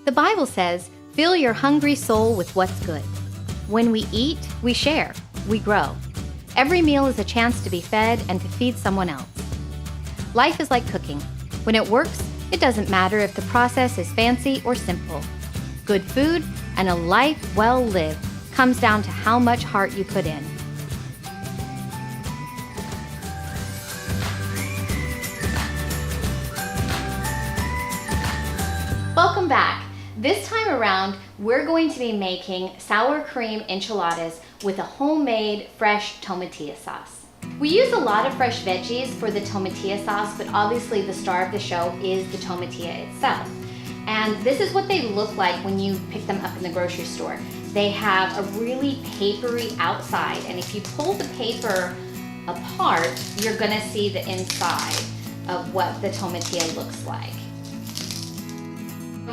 The Bible says, "Fill your hungry soul with what's good." When we eat, we share, we grow. Every meal is a chance to be fed and to feed someone else. Life is like cooking. When it works, it doesn't matter if the process is fancy or simple. Good food and a life well lived comes down to how much heart you put in. Welcome back. This time around, we're going to be making sour cream enchiladas with a homemade fresh tomatillo sauce. We use a lot of fresh veggies for the tomatillo sauce, but obviously the star of the show is the tomatillo itself. And this is what they look like when you pick them up in the grocery store. They have a really papery outside, and if you pull the paper apart, you're gonna see the inside of what the tomatillo looks like.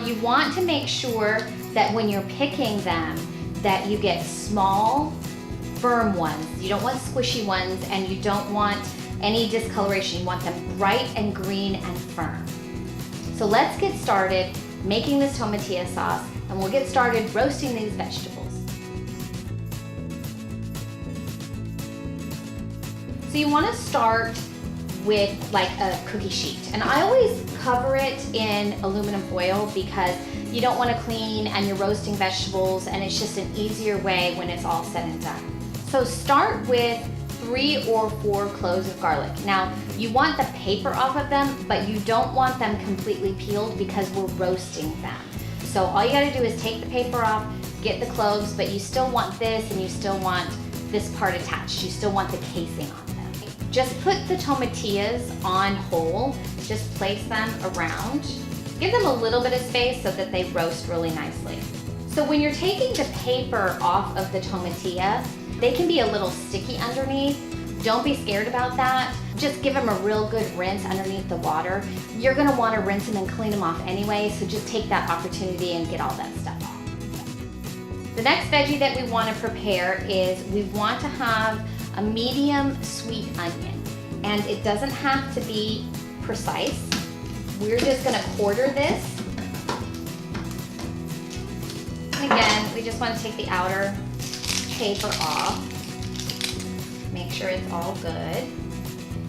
You want to make sure that when you're picking them, that you get small, firm ones. You don't want squishy ones, and you don't want any discoloration. You want them bright and green and firm. So let's get started making this tomatillo sauce, and we'll get started roasting these vegetables. So you want to start with like a cookie sheet, and I always cover it in aluminum foil because you don't want to clean and you're roasting vegetables, and it's just an easier way when it's all said and done. So start with 3 or 4 cloves of garlic. Now you want the paper off of them, but you don't want them completely peeled because we're roasting them. So all you got to do is take the paper off, get the cloves, but you still want this and you still want this part attached. You still want the casing on them. Just put the tomatillas on whole, just place them around. Give them a little bit of space so that they roast really nicely. So when you're taking the paper off of the tomatilla, they can be a little sticky underneath. Don't be scared about that. Just give them a real good rinse underneath the water. You're gonna wanna rinse them and clean them off anyway, so just take that opportunity and get all that stuff off. The next veggie that we wanna prepare is we want to have a medium sweet onion, and it doesn't have to be precise. We're just gonna quarter this. And again, we just wanna take the outer paper off. Make sure it's all good.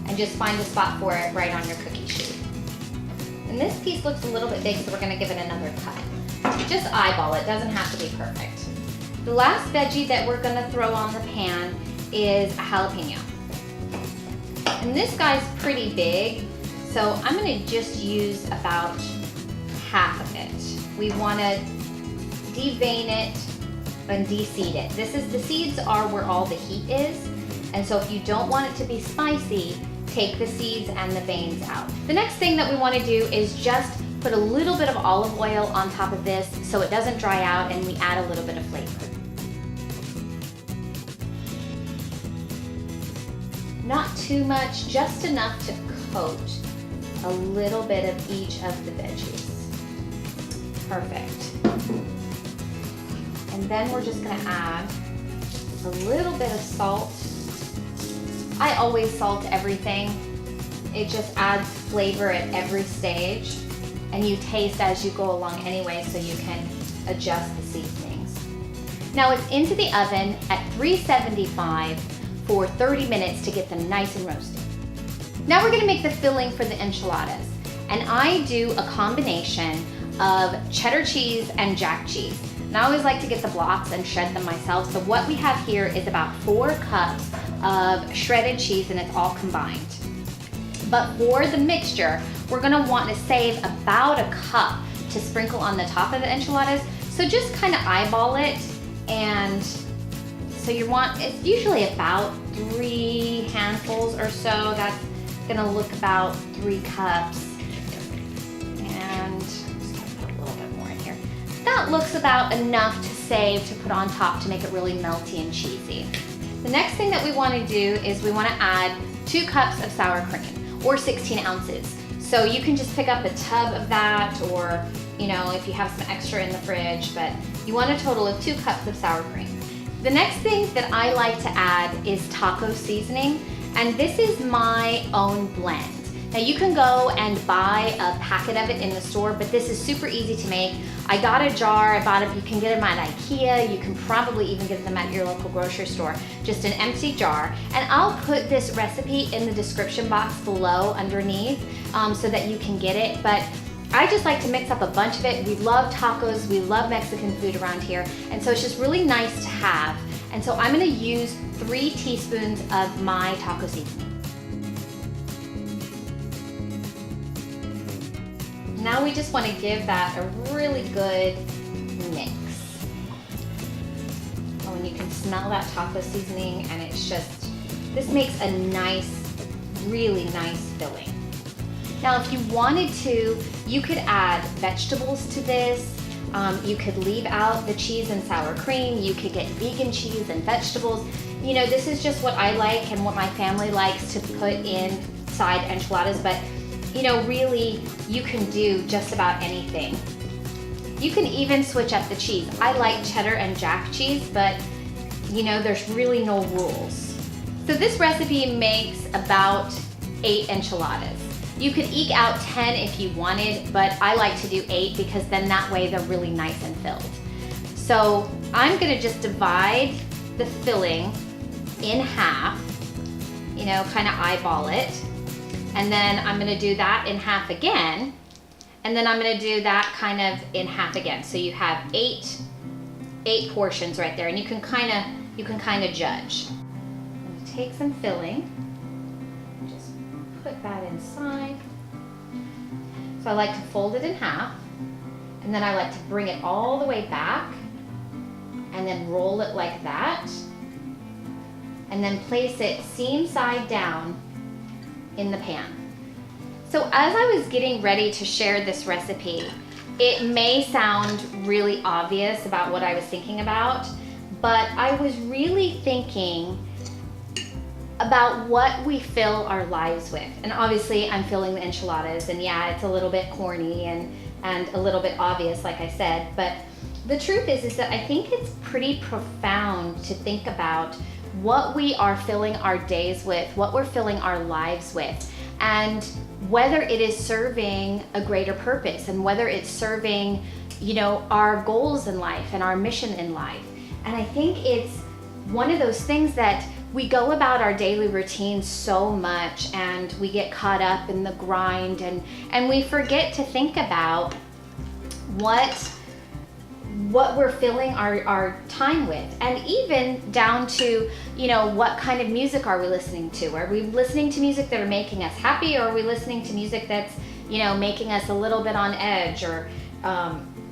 And just find a spot for it right on your cookie sheet. And this piece looks a little bit big, so we're gonna give it another cut. Just eyeball it, doesn't have to be perfect. The last veggie that we're gonna throw on the pan is a jalapeno. And this guy's pretty big, so I'm gonna just use about half of it. We wanna devein it and de-seed it. The seeds are where all the heat is, and so if you don't want it to be spicy, take the seeds and the veins out. The next thing that we want to do is just put a little bit of olive oil on top of this so it doesn't dry out, and we add a little bit of flavor. Not too much, just enough to coat a little bit of each of the veggies. Perfect. And then we're just gonna add a little bit of salt. I always salt everything. It just adds flavor at every stage, and you taste as you go along anyway, so you can adjust the seasonings. Now it's into the oven at 375 for 30 minutes to get them nice and roasted. Now we're gonna make the filling for the enchiladas, and I do a combination of cheddar cheese and jack cheese. And I always like to get the blocks and shred them myself. So what we have here is about 4 cups of shredded cheese, and it's all combined. But for the mixture, we're gonna want to save about a cup to sprinkle on the top of the enchiladas. So just kind of eyeball it, and so it's usually about 3 handfuls or so. That's gonna look about 3 cups. And just put a little bit more in here. That looks about enough to save to put on top to make it really melty and cheesy. The next thing that we want to do is we want to add 2 cups of sour cream, or 16 ounces. So you can just pick up a tub of that, or if you have some extra in the fridge, but you want a total of 2 cups of sour cream. The next thing that I like to add is taco seasoning, and this is my own blend. Now you can go and buy a packet of it in the store, but this is super easy to make. I got a jar, you can get them at IKEA, you can probably even get them at your local grocery store, just an empty jar. And I'll put this recipe in the description box below underneath so that you can get it. But I just like to mix up a bunch of it. We love tacos, we love Mexican food around here, and so it's just really nice to have. And so I'm gonna use 3 teaspoons of my taco seasoning. Now we just wanna give that a really good mix. Oh, and you can smell that taco seasoning, and it's just, this makes a nice, really nice filling. Now, if you wanted to, you could add vegetables to this. You could leave out the cheese and sour cream. You could get vegan cheese and vegetables. You know, this is just what I like and what my family likes to put inside enchiladas, but you know, really, you can do just about anything. You can even switch up the cheese. I like cheddar and jack cheese, but you know, there's really no rules. So this recipe makes about 8 enchiladas. You could eke out 10 if you wanted, but I like to do 8 because then that way they're really nice and filled. So I'm gonna just divide the filling in half, you know, kind of eyeball it. And then I'm gonna do that in half again. And then I'm gonna do that kind of in half again. So you have 8 portions right there, and you can kind of judge. I'm gonna take some filling. Put that inside. So I like to fold it in half, and then I like to bring it all the way back and then roll it like that, and then place it seam side down in the pan. So as I was getting ready to share this recipe, it may sound really obvious about what I was thinking about, but I was really thinking about what we fill our lives with. And obviously I'm filling the enchiladas, and yeah, it's a little bit corny and a little bit obvious, like I said, but the truth is that I think it's pretty profound to think about what we are filling our days with, what we're filling our lives with, and whether it is serving a greater purpose, and whether it's serving, you know, our goals in life and our mission in life. And I think it's one of those things that we go about our daily routine so much, and we get caught up in the grind, and we forget to think about what we're filling our time with, and even down to, you know, what kind of music are we listening to? Are we listening to music that are making us happy, or are we listening to music that's, you know, making us a little bit on edge? Or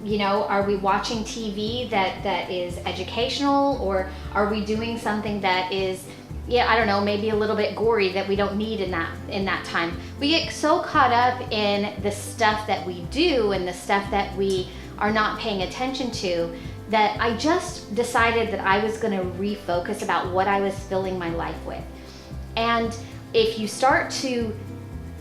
you know, are we watching TV that is educational, or are we doing something that is, yeah, I don't know, maybe a little bit gory that we don't need in that time? We get so caught up in the stuff that we do and the stuff that we are not paying attention to, that I just decided that I was gonna refocus about what I was filling my life with. And if you start to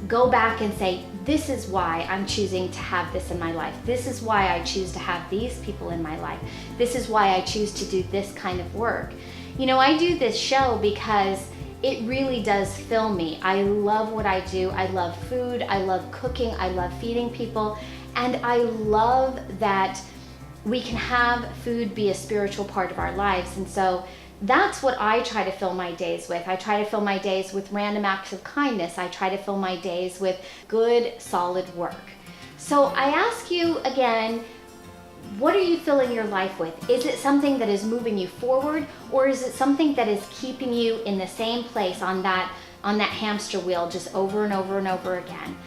go back and say, this is why I'm choosing to have this in my life. This is why I choose to have these people in my life. This is why I choose to do this kind of work. You know, I do this show because it really does fill me. I love what I do. I love food. I love cooking. I love feeding people. And I love that we can have food be a spiritual part of our lives. And so that's what I try to fill my days with. I try to fill my days with random acts of kindness. I try to fill my days with good, solid work. So I ask you again, what are you filling your life with? Is it something that is moving you forward, or is it something that is keeping you in the same place on that hamster wheel just over and over and over again?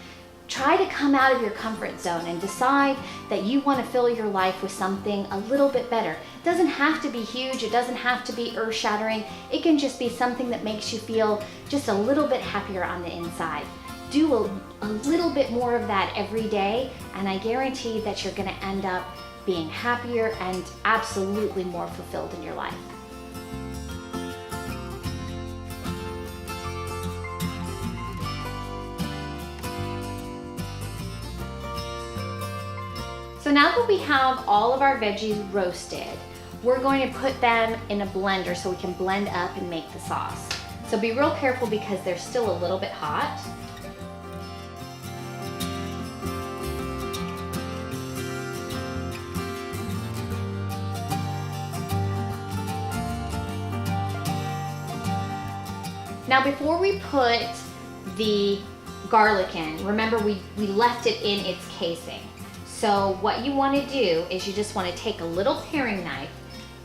Try to come out of your comfort zone and decide that you want to fill your life with something a little bit better. It doesn't have to be huge. It doesn't have to be earth-shattering. It can just be something that makes you feel just a little bit happier on the inside. Do a little bit more of that every day, and I guarantee that you're going to end up being happier and absolutely more fulfilled in your life. So now that we have all of our veggies roasted, we're going to put them in a blender so we can blend up and make the sauce. So be real careful because they're still a little bit hot. Now before we put the garlic in, remember we left it in its casing. So what you want to do is you just want to take a little paring knife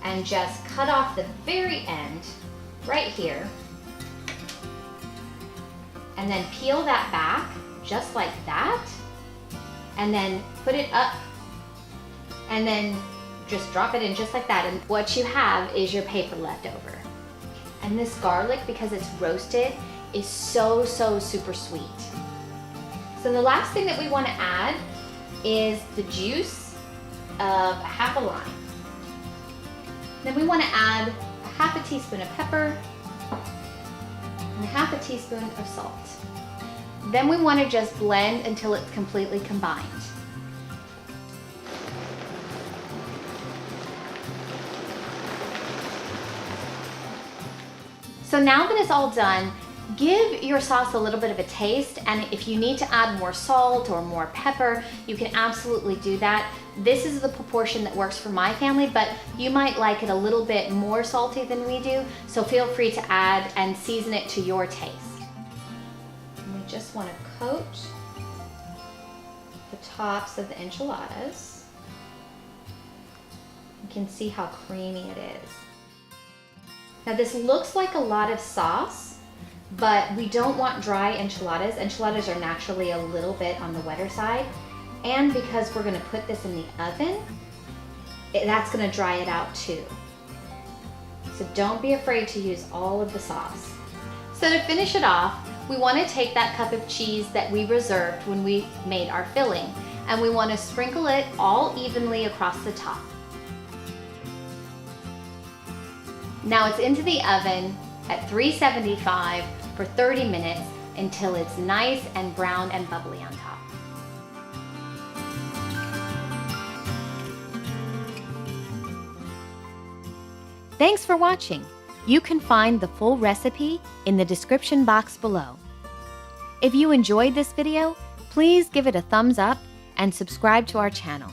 and just cut off the very end right here. And then peel that back just like that. And then put it up and then just drop it in just like that. And what you have is your paper left over. And this garlic, because it's roasted, is so super sweet. So the last thing that we want to add is the juice of half a lime. Then we want to add a half a teaspoon of pepper and a half a teaspoon of salt. Then we want to just blend until it's completely combined. So now that it's all done, give your sauce a little bit of a taste, and if you need to add more salt or more pepper, you can absolutely do that. This is the proportion that works for my family, but you might like it a little bit more salty than we do, so feel free to add and season it to your taste. And we just want to coat the tops of the enchiladas. You can see how creamy it is. Now this looks like a lot of sauce, but we don't want dry enchiladas. Enchiladas are naturally a little bit on the wetter side. And because we're gonna put this in the oven, that's gonna dry it out too. So don't be afraid to use all of the sauce. So to finish it off, we wanna take that cup of cheese that we reserved when we made our filling, and we wanna sprinkle it all evenly across the top. Now it's into the oven at 375 for 30 minutes until it's nice and brown and bubbly on top. Thanks for watching. You can find the full recipe in the description box below. If you enjoyed this video, please give it a thumbs up and subscribe to our channel.